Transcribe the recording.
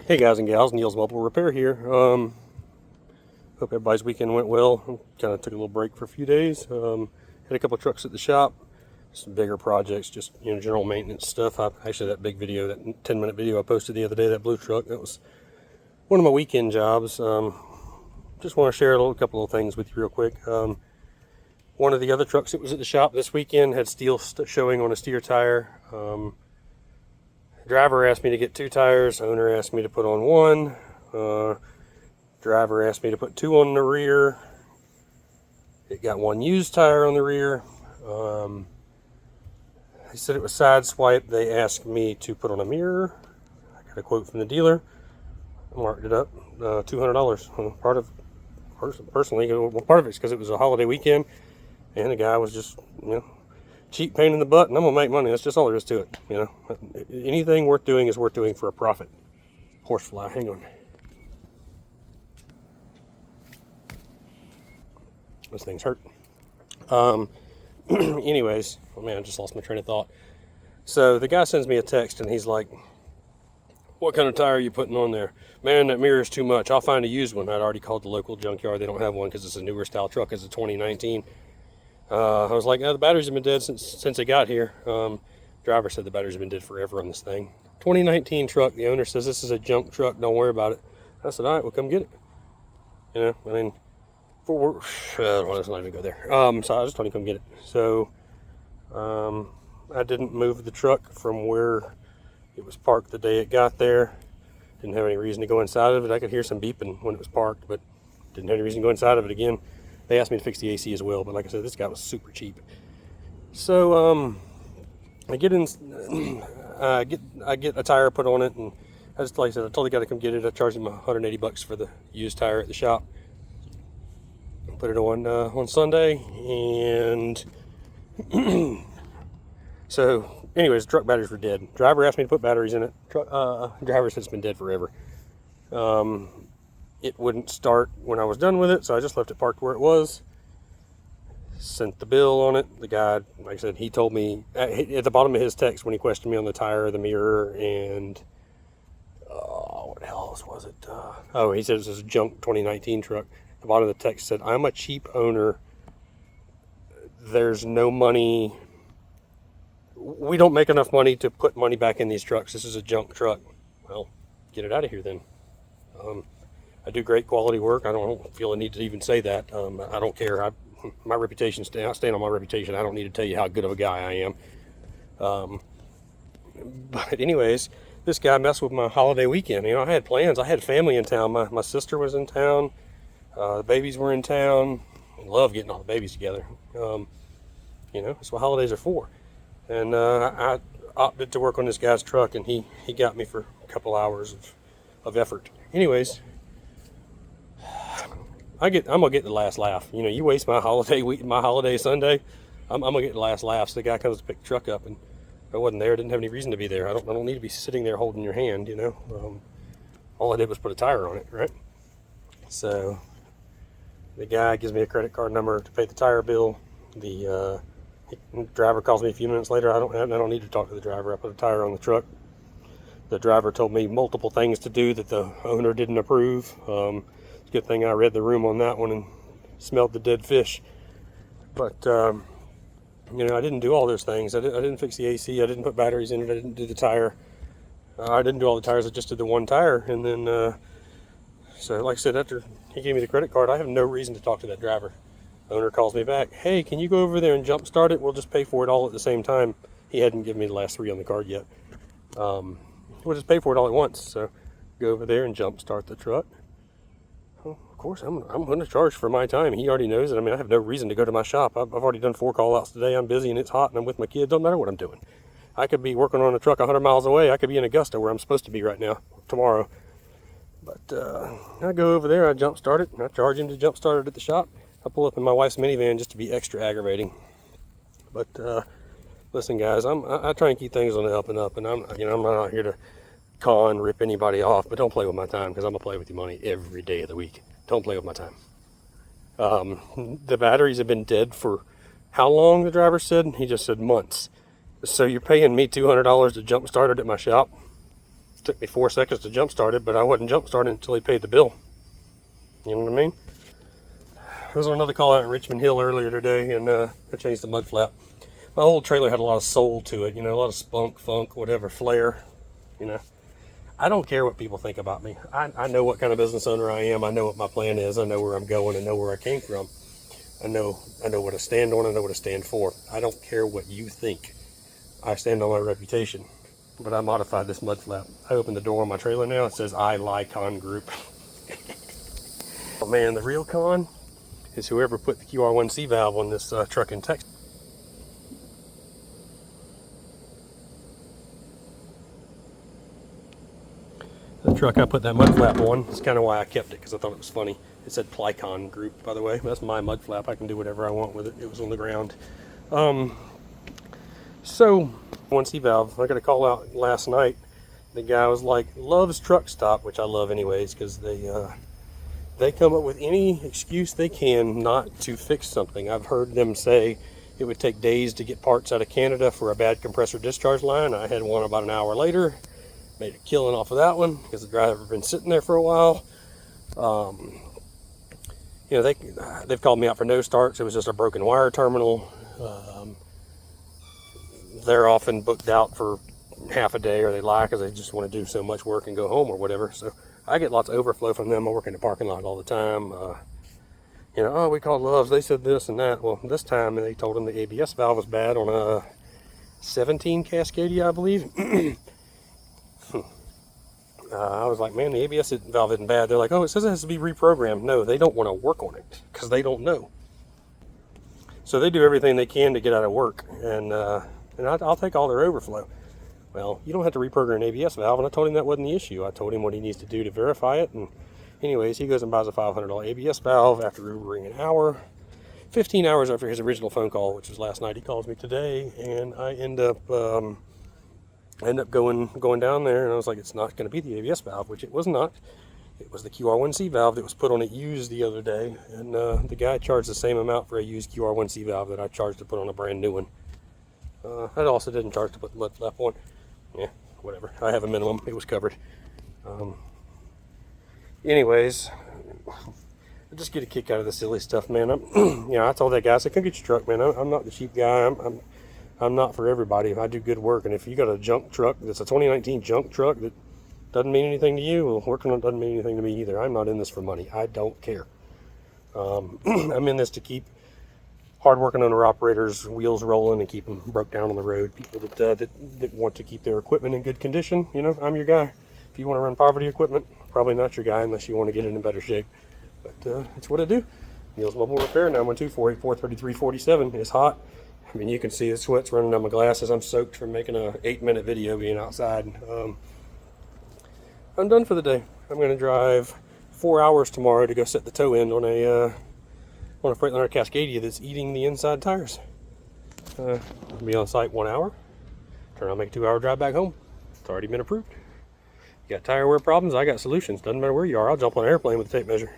Hey guys and gals, Neil's Mobile Repair here. Hope everybody's weekend went well. Kind of took a little break for a few days. Had a couple trucks at the shop, some bigger projects, just general maintenance stuff. Actually, that big video, that 10-minute video I posted the other day, that blue truck, that was one of my weekend jobs. Just want to share a couple of things with you real quick. One of the other trucks that was at the shop this weekend had steel showing on a steer tire. Driver asked me to get 2 tires. Owner asked me to put on 1. Driver asked me to put 2 on the rear. It got 1 used tire on the rear. They said it was side swipe. They asked me to put on a mirror. I got a quote from the dealer. I marked it up, $200. Personally, part of it's because it was a holiday weekend, and the guy was just, cheap pain in the butt, and I'm gonna make money. That's just all there is to it. Anything worth doing is worth doing for a profit. Horsefly, hang on. Those things hurt. Anyways, oh man, I just lost my train of thought. So the guy sends me a text, and he's like, "What kind of tire are you putting on there?" "Man, that mirror is too much. I'll find a used one." I'd already called the local junkyard. They don't have one because it's a newer style truck. It's a 2019. I was like, the batteries have been dead since they got here. Driver said the batteries have been dead forever on this thing. 2019 truck. The owner says this is a junk truck. Don't worry about it. I said, all right, well, come get it. Let's not even go there. So I just told him come get it. So I didn't move the truck from where it was parked the day it got there. Didn't have any reason to go inside of it. I could hear some beeping when it was parked, but didn't have any reason to go inside of it again. They asked me to fix the AC as well, but like I said, this guy was super cheap. So I get in, I get a tire put on it, and like I said, I told the guy to come get it. I charged him $180 for the used tire at the shop. Put it on Sunday, and so anyways, truck batteries were dead. Driver asked me to put batteries in it. Driver said it's been dead forever. It wouldn't start when I was done with it, so I just left it parked where it was. Sent the bill on it. The guy, like I said, he told me at the bottom of his text when he questioned me on the tire, the mirror, and what else was it? He said it was a junk 2019 truck. The bottom of the text said, "I'm a cheap owner. There's no money. We don't make enough money to put money back in these trucks. This is a junk truck." Well, get it out of here then. I do great quality work. I don't feel a need to even say that. I don't care. My reputation, I stand on my reputation. I don't need to tell you how good of a guy I am. But anyways, this guy messed with my holiday weekend. I had plans. I had family in town. My sister was in town. The babies were in town. I love getting all the babies together. That's what holidays are for. And I opted to work on this guy's truck, and he got me for a couple hours of effort. Anyways, I'm gonna get the last laugh. You waste my holiday week, my holiday Sunday, I'm gonna get the last laugh. So the guy comes to pick the truck up, and I wasn't there. Didn't have any reason to be there. I don't need to be sitting there holding your hand. All I did was put a tire on it, right? So the guy gives me a credit card number to pay the tire bill. The driver calls me a few minutes later. I don't need to talk to the driver. I put a tire on the truck. The driver told me multiple things to do that the owner didn't approve. It's a good thing I read the room on that one and smelled the dead fish. But I didn't do all those things. I didn't fix the AC. I didn't put batteries in it. I didn't do the tire. I didn't do all the tires. I just did the 1 tire. And then, so like I said, after he gave me the credit card, I have no reason to talk to that driver. Owner calls me back. "Hey, can you go over there and jump start it? We'll just pay for it all at the same time." He hadn't given me the last 3 on the card yet. We'll just pay for it all at once. So go over there and jump start the truck. Well, of course, I'm going to charge for my time. He already knows it. I have no reason to go to my shop. I've already done 4 call outs today. I'm busy and it's hot and I'm with my kids. Don't matter what I'm doing. I could be working on a truck 100 miles away. I could be in Augusta where I'm supposed to be right now, tomorrow. But I go over there, I jump start it, and I charge him to jump start it at the shop. I pull up in my wife's minivan just to be extra aggravating. But listen, guys, I try and keep things on the up and up, and I'm not out here to rip anybody off, but don't play with my time, because I'm gonna play with your money every day of the week. Don't play with my time. The batteries have been dead for how long? The driver said. He just said months. So you're paying me $200 to jump start it at my shop? took me 4 seconds to jump start it, but I wasn't jump starting until he paid the bill. You know what I mean? There was another call out in Richmond Hill earlier today, and I changed the mud flap. My old trailer had a lot of soul to it, you know, a lot of spunk, funk, whatever, flair, you know. I don't care what people think about me. I know what kind of business owner I am. I know what my plan is. I know where I'm going. I know where I came from. I know what to stand on. I know what to stand for. I don't care what you think. I stand on my reputation. But I modified this mud flap. I opened the door on my trailer now. It says I Lycon Group. Oh man, the real con is whoever put the QR1C valve on this truck in Texas. The truck I put that mud flap on, that's kind of why I kept it, because I thought it was funny. It said Plycon Group, by the way. That's my mud flap. I can do whatever I want with it. It was on the ground. So, 1C valve, I got a call out last night. The guy was like, Love's Truck Stop, which I love anyways, because they come up with any excuse they can not to fix something. I've heard them say it would take days to get parts out of Canada for a bad compressor discharge line. I had one about an hour later. Made a killing off of that one because the driver had been sitting there for a while. You know, they've called me out for no starts. It was just a broken wire terminal. They're often booked out for half a day, or they lie because they just want to do so much work and go home or whatever. So I get lots of overflow from them. I work in the parking lot all the time. You know, oh, we called Love's. They said this and that. Well, this time they told them the ABS valve was bad on a 17 Cascadia, I believe. I was like, man, the ABS valve isn't bad. They're like, oh, it says it has to be reprogrammed. No, they don't want to work on it because they don't know. So they do everything they can to get out of work, and I'll take all their overflow. Well, you don't have to reprogram an ABS valve, and I told him that wasn't the issue. I told him what he needs to do to verify it, and anyways, he goes and buys a $500 ABS valve after Ubering an hour. 15 hours after his original phone call, which was last night. He calls me today, and I end up going down there, and I was like, it's not going to be the ABS valve, which it was not. It was the QR1C valve that was put on it used the other day, and the guy charged the same amount for a used QR1C valve that I charged to put on a brand new one. I also didn't charge to put the mud flap on. Yeah, whatever. I have a minimum. It was covered. Anyways, I just get a kick out of the silly stuff, man. You know, I told that guy, I said, come get your truck, man. I'm not the cheap guy. I'm not for everybody. I do good work, and if you got a junk truck that's a 2019 junk truck that doesn't mean anything to you, well, working on it doesn't mean anything to me either. I'm not in this for money. I don't care. I'm in this to keep hard-working owner-operators' wheels rolling and keep them broke down on the road. People that want to keep their equipment in good condition, you know, I'm your guy. If you want to run poverty equipment, probably not your guy unless you want to get it in better shape. But it's what I do. Neil's Mobile Repair, 912-484-3347. It's hot. I mean, you can see the sweat's running down my glasses. I'm soaked from making a 8-minute video being outside. I'm done for the day. I'm going to drive 4 hours tomorrow to go set the toe end on a Freightliner Cascadia that's eating the inside tires. I'll be on site 1 hour. Turn around, make a 2-hour drive back home. It's already been approved. You got tire wear problems, I got solutions. Doesn't matter where you are. I'll jump on an airplane with a tape measure.